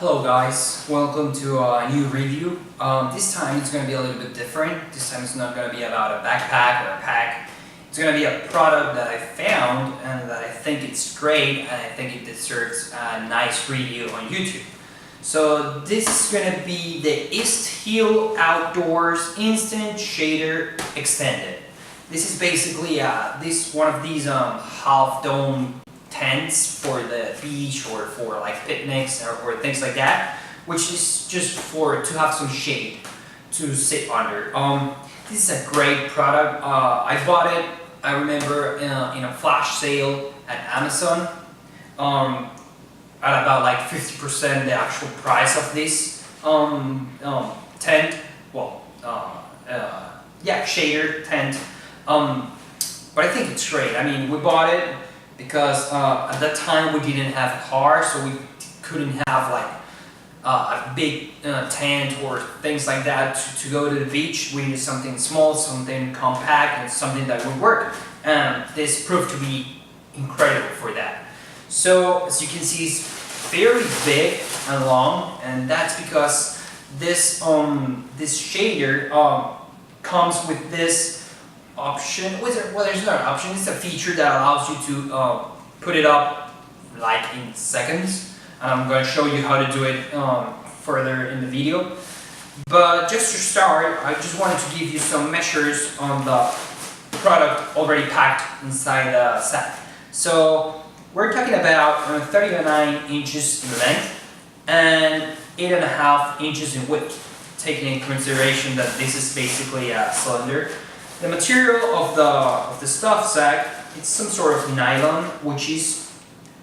Hello guys, welcome to a new review. This time it's going to be a little bit different. This time it's not going to be about a backpack or a pack. It's going to be a product that I found and that I think it's great and I think it deserves a nice review on YouTube. So this is going to be the Easthill Outdoors Instant Shader Extended. This is basically one of these half dome tents for the beach or for like picnics or things like that, which is just to have some shade to sit under. This is a great product. I bought it, I remember, in a flash sale at Amazon at about like 50% the actual price of this tent. Well, yeah, shader tent. But I think it's great. I mean, we bought it because at that time we didn't have a car, so we couldn't have like a big tent or things like that to go to the beach. We needed something small, something compact, and something that would work. And this proved to be incredible for that. So as you can see, it's very big and long, and that's because this this shader comes with this option. Well, there's another option. It's a feature that allows you to put it up like in seconds, and I'm going to show you how to do it further in the video. But just to start, I just wanted to give you some measures on the product already packed inside the sack. So we're talking about 39 inches in length and 8.5 inches in width, taking into consideration that this is basically a cylinder. The material of the stuff sack, it's some sort of nylon, which is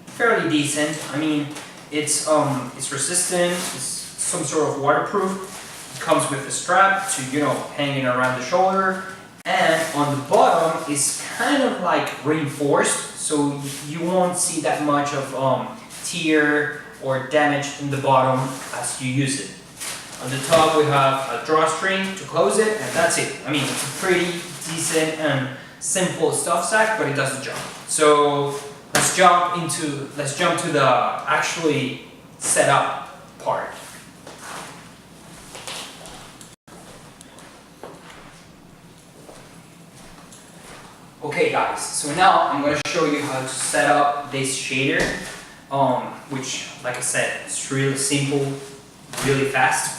fairly decent. I mean, it's resistant, it's some sort of waterproof. It comes with a strap to, hanging around the shoulder, and on the bottom is kind of like reinforced, so you won't see that much of tear or damage in the bottom as you use it. On the top we have a drawstring to close it, and that's it. I mean, it's a pretty decent and simple stuff sack, but it does the job. So let's jump to the actually set up part. Okay guys, so now I'm going to show you how to set up this shader, which, like I said, it's really simple, really fast.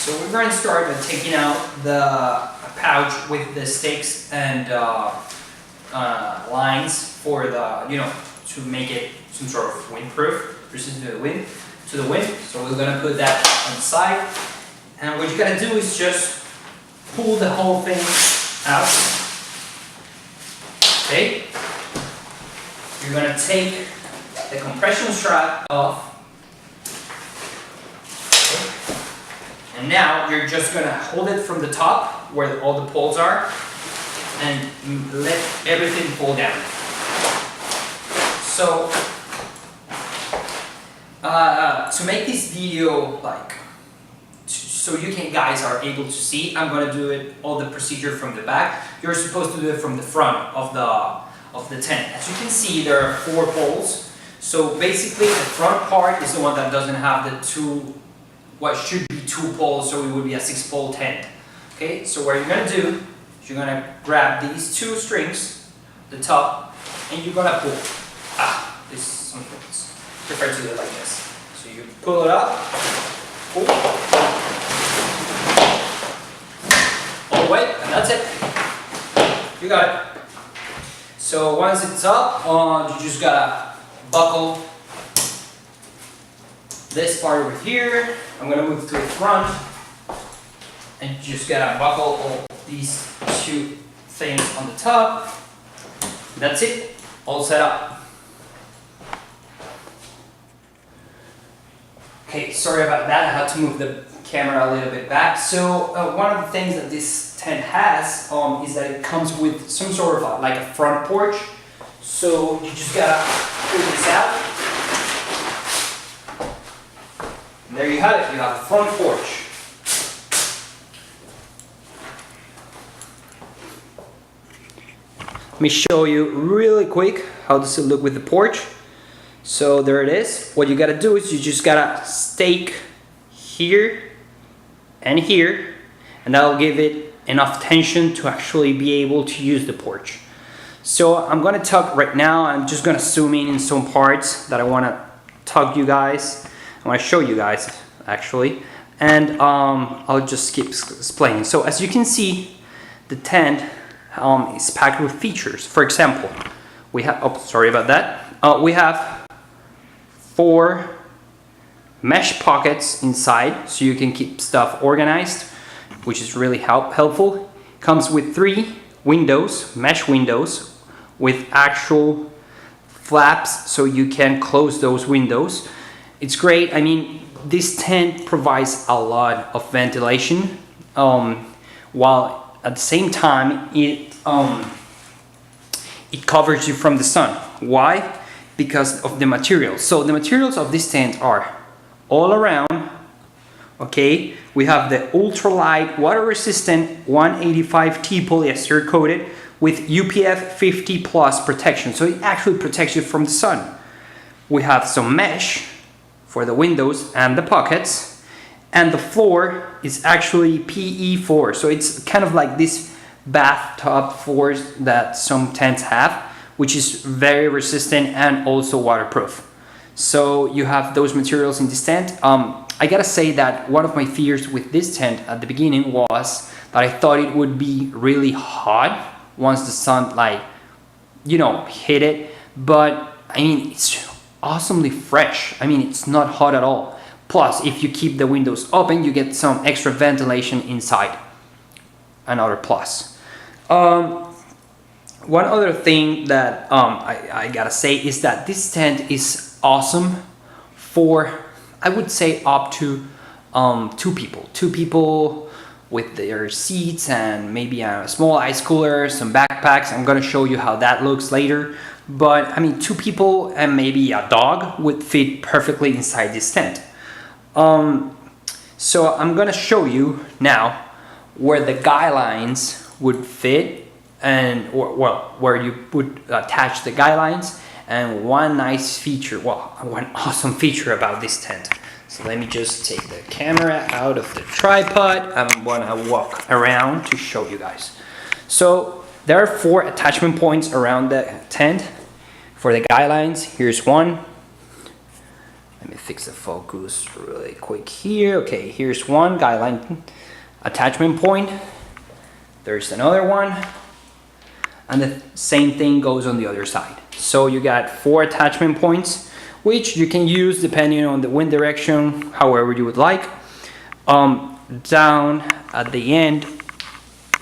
So we're going to start by taking out the pouch with the sticks and lines for the, to make it some sort of windproof, resistant to the wind. So we're going to put that on the side, and what you're going to do is just pull the whole thing out. Okay. You're going to take the compression strap off. And now you're just going to hold it from the top where all the poles are and let everything fall down. So to make this video so you guys are able to see, I'm going to do it all the procedure from the back. You're supposed to do it from the front of the tent. As you can see, there are 4 poles. So basically the front part is the one that doesn't have the what should be 2 poles, so it would be a 6-pole tent. Okay, so what you're going to do is you're going to grab these 2 strings, the top, and you're going to pull. This is something I prefer to do it like this. So you pull it up, pull, all the way, and that's it. You got it. So once it's up, you just gotta buckle this part over here. I'm going to move to the front, and you just gotta buckle all these 2 things on the top. That's it, all set up. Okay, sorry about that, I had to move the camera a little bit back. So one of the things that this tent has is that it comes with some sort of like a front porch. So you just gotta pull this out. And there you have it, you have a front porch. Let me show you really quick how does it look with the porch. So there it is. What you gotta do is you just gotta stake here and here, and that'll give it enough tension to actually be able to use the porch. So I'm gonna tug right now. I'm just gonna zoom in some parts that I wanna tug you guys. I wanna show you guys actually, and I'll just keep explaining. So as you can see, the tent is packed with features. For example, we have, oh, sorry about that. We have 4 mesh pockets inside, so you can keep stuff organized, which is really helpful. Comes with 3 windows, mesh windows, with actual flaps, so you can close those windows. It's great. I mean, this tent provides a lot of ventilation, while at the same time it covers you from the sun. Why? Because of the materials. So the materials of this tent are all around. Okay, we have the ultralight, water-resistant 185T polyester coated with UPF 50 plus protection. So it actually protects you from the sun. We have some mesh for the windows and the pockets, and the floor is actually PE4. So it's kind of like this bathtub floors that some tents have, which is very resistant and also waterproof. So you have those materials in this tent. I gotta say that one of my fears with this tent at the beginning was that I thought it would be really hot once the sun, like, you know, hit it. But I mean, it's awesomely fresh. I mean, it's not hot at all. Plus, if you keep the windows open, you get some extra ventilation inside. Another plus. One other thing that I gotta say is that this tent is awesome for, I would say, up to 2 people. 2 people with their seats and maybe a small ice cooler, some backpacks. I'm gonna show you how that looks later. But I mean, 2 people and maybe a dog would fit perfectly inside this tent. So I'm gonna show you now where the guy lines would fit, and well, where you would attach the guy lines. And one nice feature, well, one awesome feature about this tent. So let me just take the camera out of the tripod. I'm gonna walk around to show you guys. So there are 4 attachment points around the tent for the guy lines. Here's one. Let me fix the focus really quick here. Okay, here's one guy line attachment point. There's another one. And the same thing goes on the other side. So you got 4 attachment points, which you can use depending on the wind direction, however you would like. Down at the end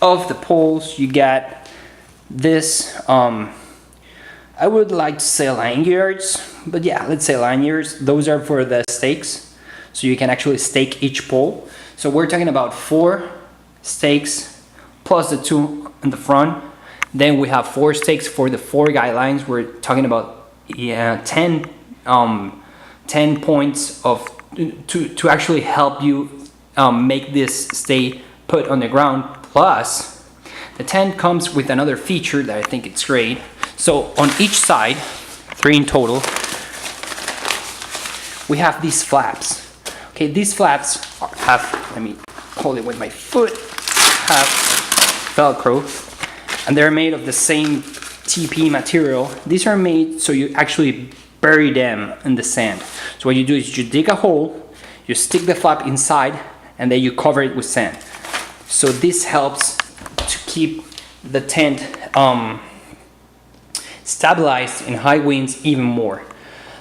of the poles, you got this, I would like to say lanyards, but yeah, let's say lanyards. Those are for the stakes, so you can actually stake each pole. So we're talking about 4 stakes plus the 2 in the front. Then we have 4 stakes for the 4 guy lines. We're talking about 10 points of to actually help you make this stay put on the ground. Plus, the tent comes with another feature that I think it's great. So on each side, 3 in total, we have these flaps. Okay, these flaps have, let me hold it with my foot, have Velcro. And they're made of the same TP material. These are made so you actually bury them in the sand. So what you do is you dig a hole, you stick the flap inside, and then you cover it with sand. So this helps to keep the tent stabilized in high winds even more.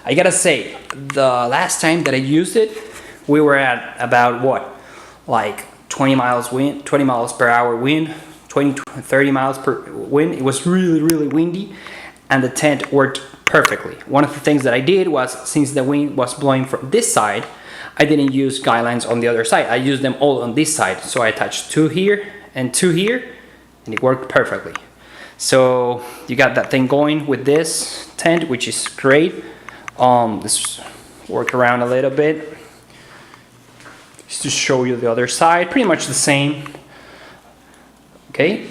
I gotta say, the last time that I used it, we were at about what? Like 20 miles per hour wind. 20 to 30 miles per wind. It was really windy, and the tent worked perfectly. One of the things that I did was, since the wind was blowing from this side, I didn't use guy lines on the other side. I used them all on this side. So I attached 2 here and 2 here, and it worked perfectly. So you got that thing going with this tent, which is great. Let's work around a little bit just to show you the other side. Pretty much the same. Okay,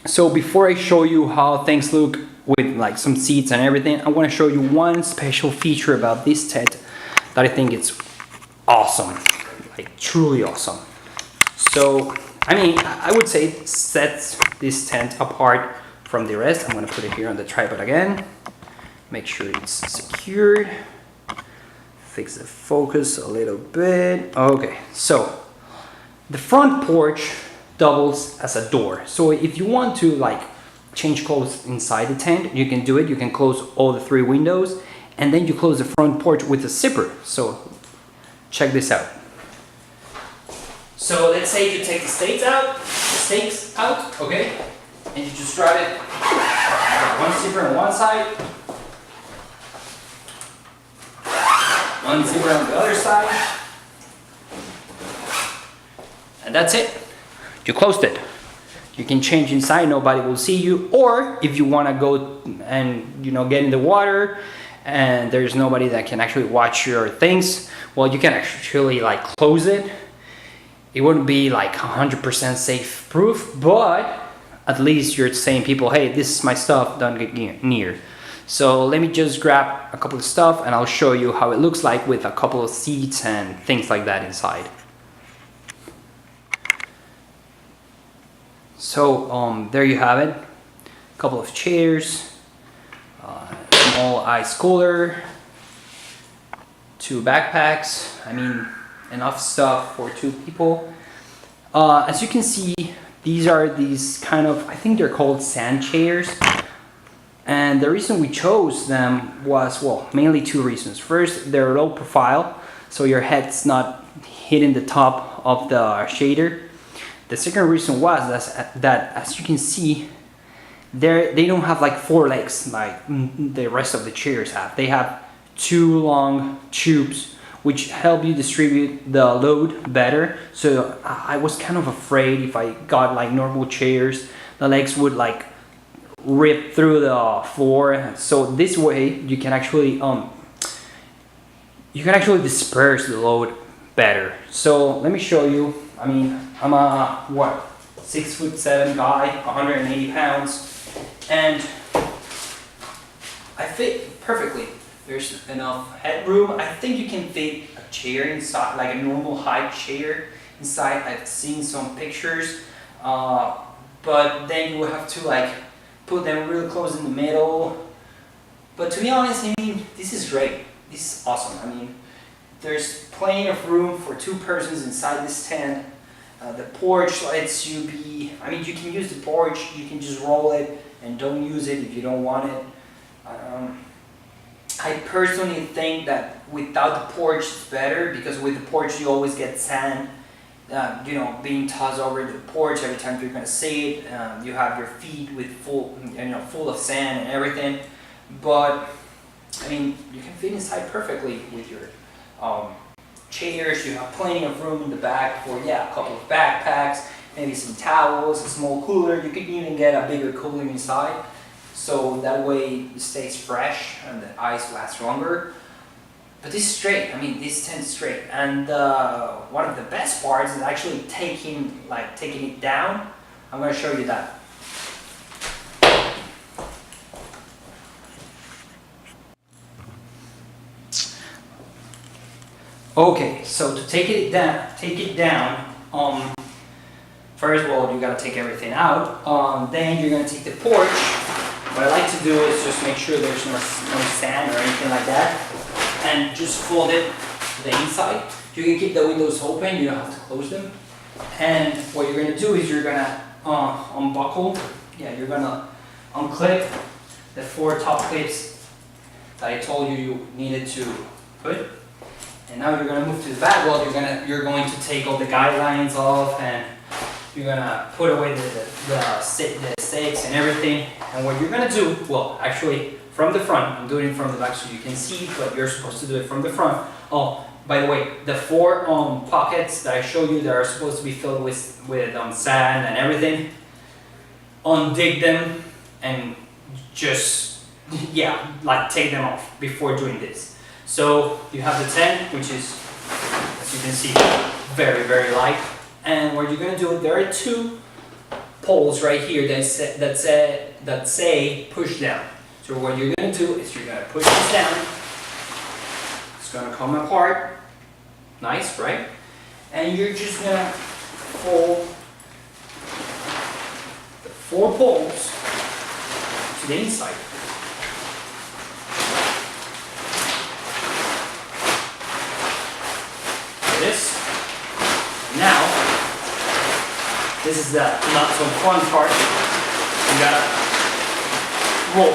so before I show you how things look with like some seats and everything, I want to show you one special feature about this tent that I think it's awesome, like truly awesome. So, I mean, I would say it sets this tent apart from the rest. I'm going to put it here on the tripod again. Make sure it's secured. Fix the focus a little bit. Okay, so the front porch doubles as a door. So if you want to like change clothes inside the tent, you can do it. You can close all the 3 windows and then you close the front porch with a zipper. So check this out. So let's say you take the stakes out, okay? And you just drive it one zipper on one side, one zipper on the other side, and that's it. You closed it. You can change inside, nobody will see you. Or if you want to go and get in the water and there's nobody that can actually watch your things, well, you can actually like close it. It wouldn't be like 100% safe proof, but at least you're saying people, hey, this is my stuff, don't get near. So let me just grab a couple of stuff and I'll show you how it looks like with a couple of seats and things like that inside. So there you have it. A couple of chairs, small ice cooler, 2 backpacks. I mean, enough stuff for 2 people. As you can see, these are these kind of, I think they're called sand chairs. And the reason we chose them was, well, mainly 2 reasons. First, they're low profile, so your head's not hitting the top of the shader. The second reason was that as you can see, they don't have like 4 legs like the rest of the chairs have. They have 2 long tubes which help you distribute the load better. So I was kind of afraid if I got like normal chairs, the legs would like rip through the floor. So this way you can actually disperse the load better. So let me show you. I mean, I'm a 6'7" guy, 180 pounds, and I fit perfectly. There's enough headroom. I think you can fit a chair inside, like a normal high chair inside. I've seen some pictures, but then you will have to like put them real close in the middle. But to be honest, I mean, this is great. This is awesome. I mean, there's plenty of room for 2 persons inside this tent. The porch lets you be, I mean, you can use the porch, you can just roll it and don't use it if you don't want it. I personally think that without the porch it's better, because with the porch you always get sand, being tossed over the porch every time you're gonna see it. You have your feet with full of sand and everything. But I mean, you can fit inside perfectly with your chairs. You have plenty of room in the back for a couple of backpacks, maybe some towels, a small cooler. You could even get a bigger cooler inside, so that way it stays fresh and the ice lasts longer. But this is straight. I mean, this tent is straight. And one of the best parts is actually taking it down. I'm going to show you that. Okay, so to take it down, first of all, you gotta take everything out. Then you're gonna take the porch. What I like to do is just make sure there's no sand or anything like that, and just fold it to the inside. You can keep the windows open, you don't have to close them. And what you're gonna do is you're gonna you're gonna unclip the 4 top clips that I told you needed to put. And now you're gonna move to the back. Well, you're going to take all the guidelines off, and you're gonna put away the stakes and everything. And what you're gonna do, well, actually from the front, I'm doing it from the back so you can see, but you're supposed to do it from the front. Oh, by the way, the 4 pockets that I showed you that are supposed to be filled with sand and everything, undig them and just take them off before doing this. So you have the tent, which is, as you can see, very, very light. And what you're gonna do, there are 2 poles right here that that say push down. So what you're gonna do is you're gonna push this down. It's gonna come apart. Nice, right? And you're just gonna fold the 4 poles to the inside. Like this. Now, this is the not so fun part. You gotta roll.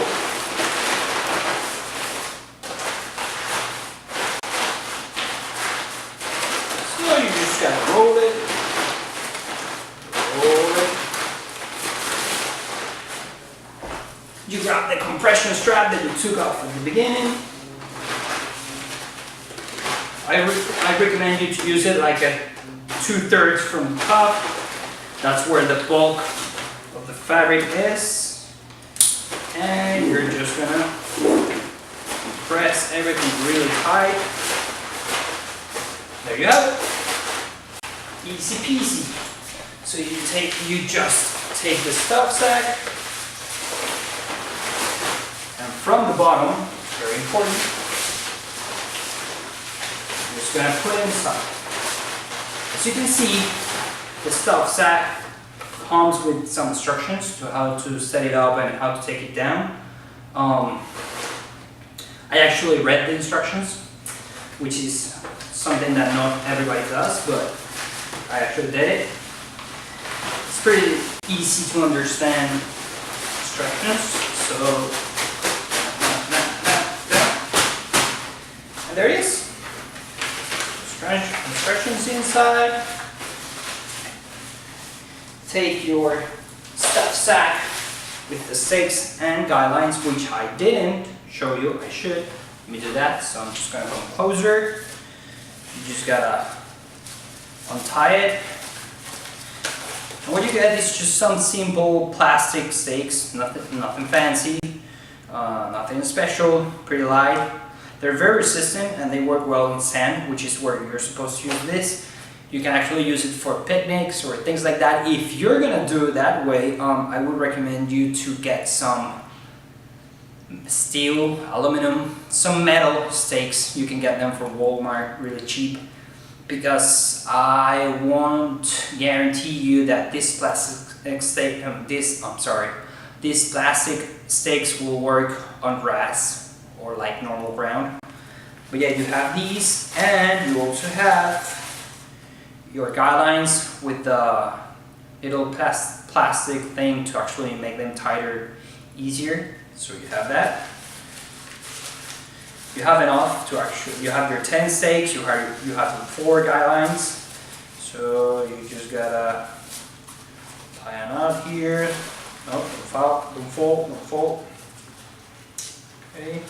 So you just gotta roll it. Roll it. You grab the compression strap that you took off at the beginning. I recommend you to use it like a 2/3 from the top. That's where the bulk of the fabric is. And you're just gonna press everything really tight. There you have it. Easy peasy. So you just take the stuff sack, and from the bottom, very important, you're just gonna put it inside. As you can see, the stuff sack comes with some instructions to how to set it up and how to take it down. I actually read the instructions, which is something that not everybody does, but I actually did it. It's pretty easy to understand instructions, so and there it is. Instructions inside. Take your stuff sack with the stakes and guidelines, which I didn't show you. I should. Let me do that. So I'm just gonna come closer. You just gotta untie it. And what you get is just some simple plastic stakes, nothing fancy, nothing special, pretty light. They're very resistant and they work well in sand, which is where you're supposed to use this. You can actually use it for picnics or things like that. If you're gonna do it that way, I would recommend you to get some steel, aluminum, some metal stakes. You can get them from Walmart really cheap, because I won't guarantee you that this plastic stake, these plastic stakes will work on grass or like normal ground. But yeah, you have these, and you also have your guidelines with the little plastic thing to actually make them tighter easier. So you have that. You have enough to actually, you have your 10 stakes, you have the 4 guidelines. So you just gotta tie a knot here. No, don't fold. Okay.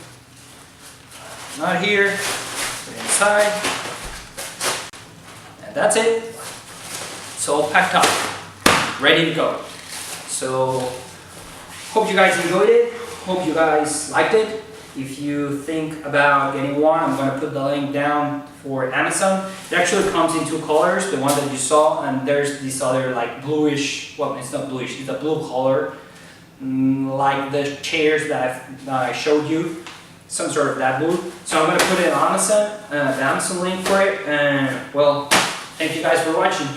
Knot here, put it inside. And that's it. It's all packed up, ready to go. So, hope you guys enjoyed it. Hope you guys liked it. If you think about getting one, I'm going to put the link down for Amazon. It actually comes in 2 colors, the one that you saw, and there's this other like bluish, well, it's not bluish, it's a blue color, like the chairs that I showed you, some sort of that blue. So I'm going to put it on Amazon, the Amazon link for it, and well, thank you guys for watching.